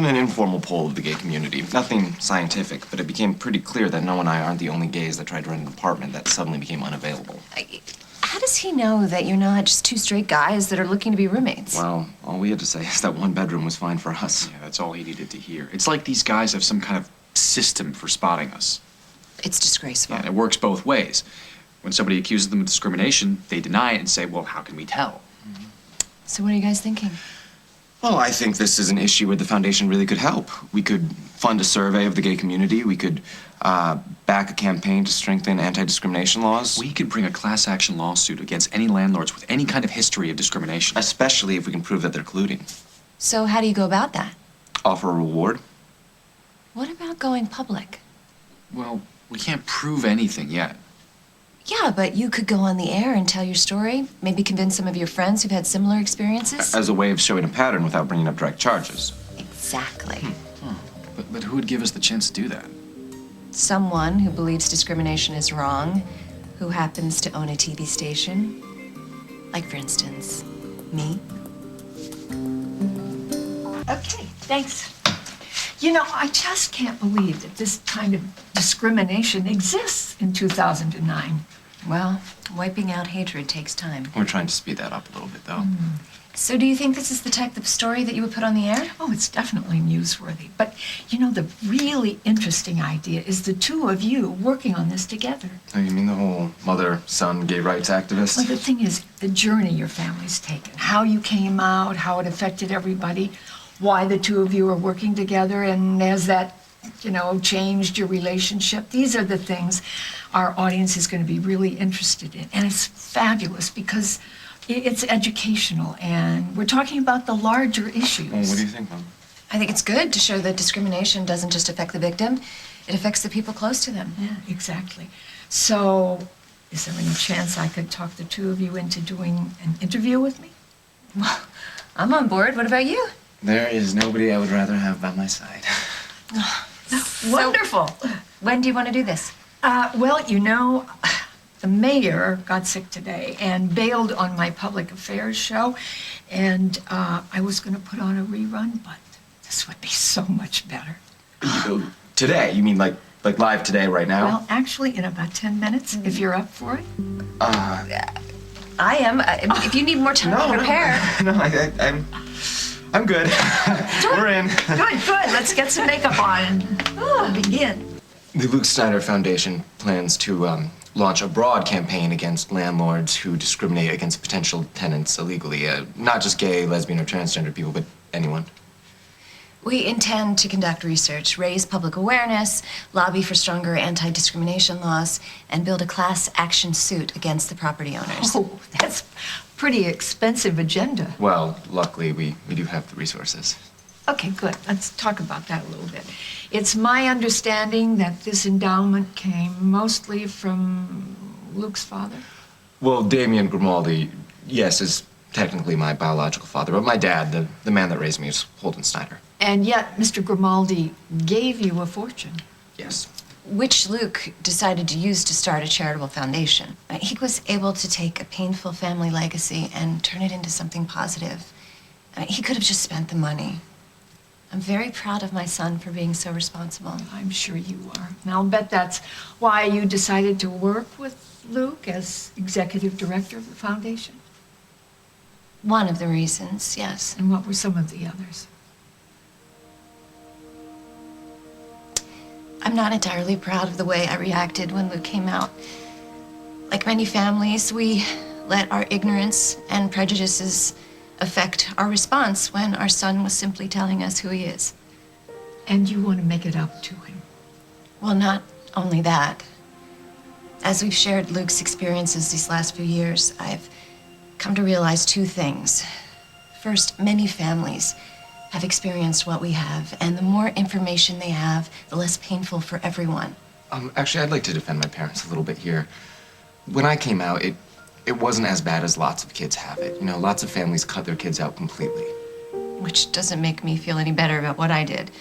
done an informal poll of the gay community. Nothing scientific, but it became pretty clear that Noah and I aren't the only gays that tried to rent an apartment that suddenly became unavailable. How does he know that you're not just two straight guys that are looking to be roommates? Well, all we had to say is that one bedroom was fine for us. Yeah, that's all he needed to hear. It's like these guys have some kind of system for spotting us. It's disgraceful. Yeah, and it works both ways. When somebody accuses them of discrimination, they deny it and say, well, how can we tell? So what are you guys thinking? Well, I think this is an issue where the foundation really could help. We could fund a survey of the gay community. We could back a campaign to strengthen anti-discrimination laws. We could bring a class action lawsuit against any landlords with any kind of history of discrimination. Especially if we can prove that they're colluding. So how do you go about that? Offer a reward. What about going public? Well, we can't prove anything yet. Yeah, but you could go on the air and tell your story. Maybe convince some of your friends who've had similar experiences. As a way of showing a pattern without bringing up direct charges. Exactly. But who would give us the chance to do that? Someone who believes discrimination is wrong, who happens to own a TV station. Like, for instance, me. Okay, thanks. You know, I just can't believe that this kind of discrimination exists in 2009. Well, wiping out hatred takes time. We're trying to speed that up a little bit, though. So do you think this is the type of story that you would put on the air? Oh, it's definitely newsworthy. But, you know, the really interesting idea is the two of you working on this together. Oh, you mean the whole mother-son gay rights activist? Well, the thing is, the journey your family's taken, how you came out, how it affected everybody, why the two of you are working together, and has that, you know, changed your relationship? These are the things our audience is going to be really interested in. And it's fabulous because it's educational, and we're talking about the larger issues. Well, what do you think, Mom? I think it's good to show that discrimination doesn't just affect the victim, it affects the people close to them. Yeah, exactly. So, is there any chance I could talk the two of you into doing an interview with me? Well, I'm on board. What about you? There is nobody I would rather have by my side. Wonderful. When do you want to do this? Well, you know, the mayor got sick today and bailed on my public affairs show, and I was going to put on a rerun, but this would be so much better. Today? You mean like live today, right now? Well, actually, in about 10 minutes, if you're up for it. I am. If you need more time to prepare. No, I'm good. We're in. Good. Let's get some makeup on and we'll begin. The Luke Snyder Foundation plans to launch a broad campaign against landlords who discriminate against potential tenants illegally. Not just gay, lesbian, or transgender people, but anyone. We intend to conduct research, raise public awareness, lobby for stronger anti-discrimination laws, and build a class action suit against the property owners. Oh, that's pretty expensive agenda. Well, luckily, we do have the resources. Okay, good. Let's talk about that a little bit. It's my understanding that this endowment came mostly from Luke's father. Well, Damien Grimaldi, yes, is technically my biological father, but my dad, the man that raised me, is Holden Snyder. And yet, Mr. Grimaldi gave you a fortune. Yes. Which Luke decided to use to start a charitable foundation. He was able to take a painful family legacy and turn it into something positive. He could have just spent the money. I'm very proud of my son for being so responsible. I'm sure you are. And I'll bet that's why you decided to work with Luke as executive director of the foundation. One of the reasons, yes. And what were some of the others? I'm not entirely proud of the way I reacted when Luke came out. Like many families, we let our ignorance and prejudices affect our response when our son was simply telling us who he is. And you want to make it up to him? Well, not only that. As we've shared Luke's experiences these last few years, I've come to realize two things. First, many families have experienced what we have, and the more information they have, the less painful for everyone. Actually, I'd like to defend my parents a little bit here. When I came out, it wasn't as bad as lots of kids have it. You know, lots of families cut their kids out completely. Which doesn't make me feel any better about what I did.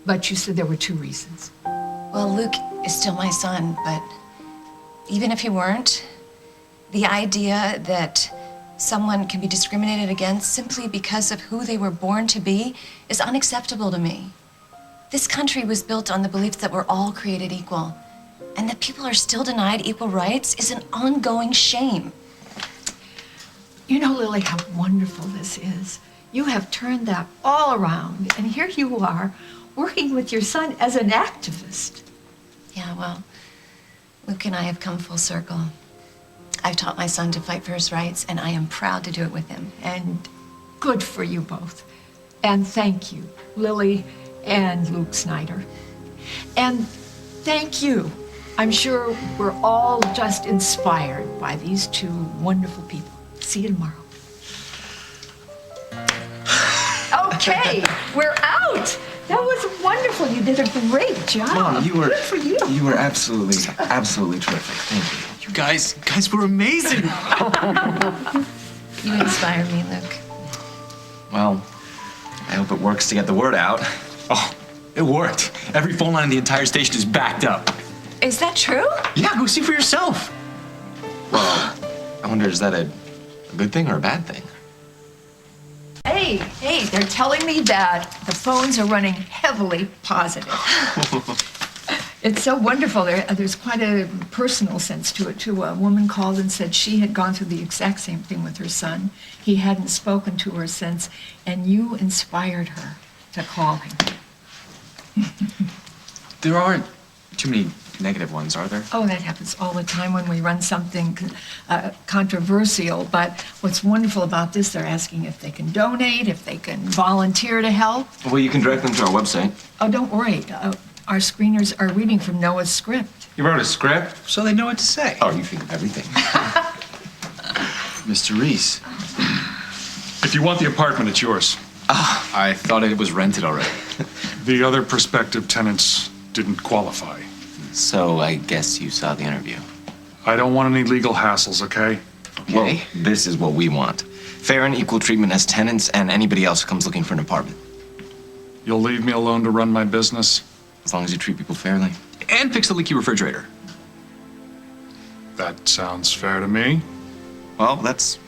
But you said there were two reasons. Well, Luke is still my son, but even if he weren't, the idea that someone can be discriminated against simply because of who they were born to be is unacceptable to me. This country was built on the belief that we're all created equal, and that people are still denied equal rights is an ongoing shame. You know, Lily, how wonderful this is. You have turned that all around, and here you are working with your son as an activist. Yeah, well, Luke and I have come full circle. I've taught my son to fight for his rights, and I am proud to do it with him. And good for you both. And thank you, Lily and Luke Snyder. And thank you. I'm sure we're all just inspired by these two wonderful people. See you tomorrow. Okay, we're out. That was wonderful. You did a great job. Mom, Good for you. You were absolutely terrific. Thank you. You guys were amazing. You inspire me, Luke. Well, I hope it works to get the word out. Oh, it worked. Every phone line in the entire station is backed up. Is that true? Yeah, go see for yourself. Well, I wonder, is that a good thing or a bad thing? Hey, they're telling me that the phones are running heavily positive. It's so wonderful. There's quite a personal sense to it, too. A woman called and said she had gone through the exact same thing with her son. He hadn't spoken to her since, and you inspired her to call him. There aren't too many negative ones, are there? Oh, that happens all the time when we run something controversial. But what's wonderful about this, they're asking if they can donate, if they can volunteer to help. Well, you can direct them to our website. Oh, don't worry. Our screeners are reading from Noah's script. You wrote a script? So they know what to say. Oh, you think of everything. Mr. Reese. If you want the apartment, it's yours. I thought it was rented already. The other prospective tenants didn't qualify. So I guess you saw the interview. I don't want any legal hassles, okay? Well, this is what we want. Fair and equal treatment as tenants and anybody else who comes looking for an apartment. You'll leave me alone to run my business? As long as you treat people fairly. And fix the leaky refrigerator. That sounds fair to me. Well, that's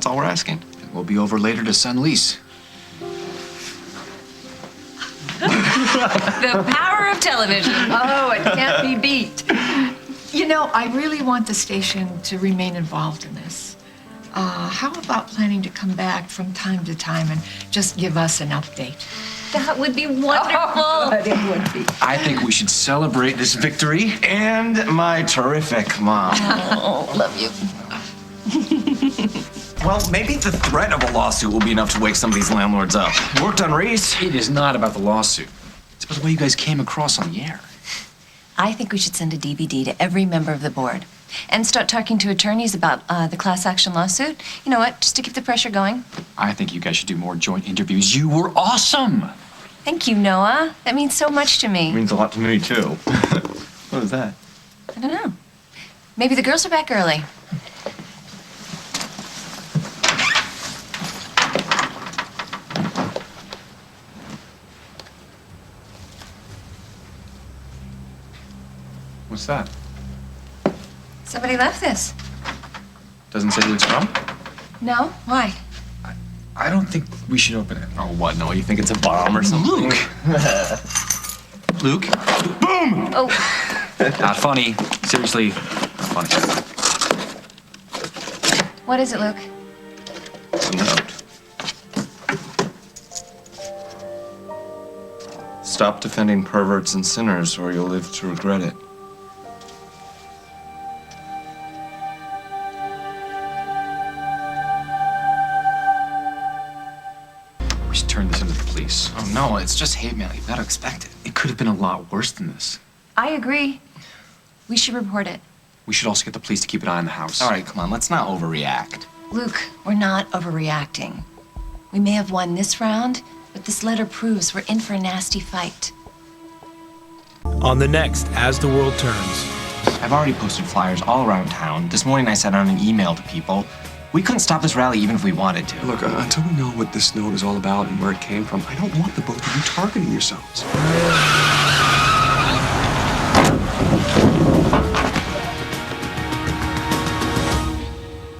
all we're asking. We'll be over later to send lease. The power of television. Oh, it can't be beat. You know, I really want the station to remain involved in this. How about planning to come back from time to time and just give us an update? That would be wonderful. But it would be. I think we should celebrate this victory. And my terrific mom. Oh, love you. Well, maybe the threat of a lawsuit will be enough to wake some of these landlords up. Worked on Reese. It is not about the lawsuit. It's about the way you guys came across on the air. I think we should send a DVD to every member of the board and start talking to attorneys about the class action lawsuit. You know what? Just to keep the pressure going. I think you guys should do more joint interviews. You were awesome. Thank you, Noah. That means so much to me. Means a lot to me, too. What is that? I don't know. Maybe the girls are back early. What's that? Somebody left this. Doesn't say who it's from? No? Why? I don't think we should open it. Oh, what? No, you think it's a bomb or something? Luke! Luke? Boom! Oh, Not funny. Seriously, not funny. what is it, Luke? It's a note. Stop defending perverts and sinners, or you'll live to regret it. We should turn this into the police. Oh, no, it's just hate mail. You've got to expect it. It could have been a lot worse than this. I agree. We should report it. We should also get the police to keep an eye on the house. All right, come on, let's not overreact. Luke, we're not overreacting. We may have won this round, but this letter proves we're in for a nasty fight. On the next As the World Turns. I've already posted flyers all around town. This morning I sent out an email to people. We couldn't stop this rally even if we wanted to. Look, until we know what this note is all about and where it came from, I don't want the both of you targeting yourselves.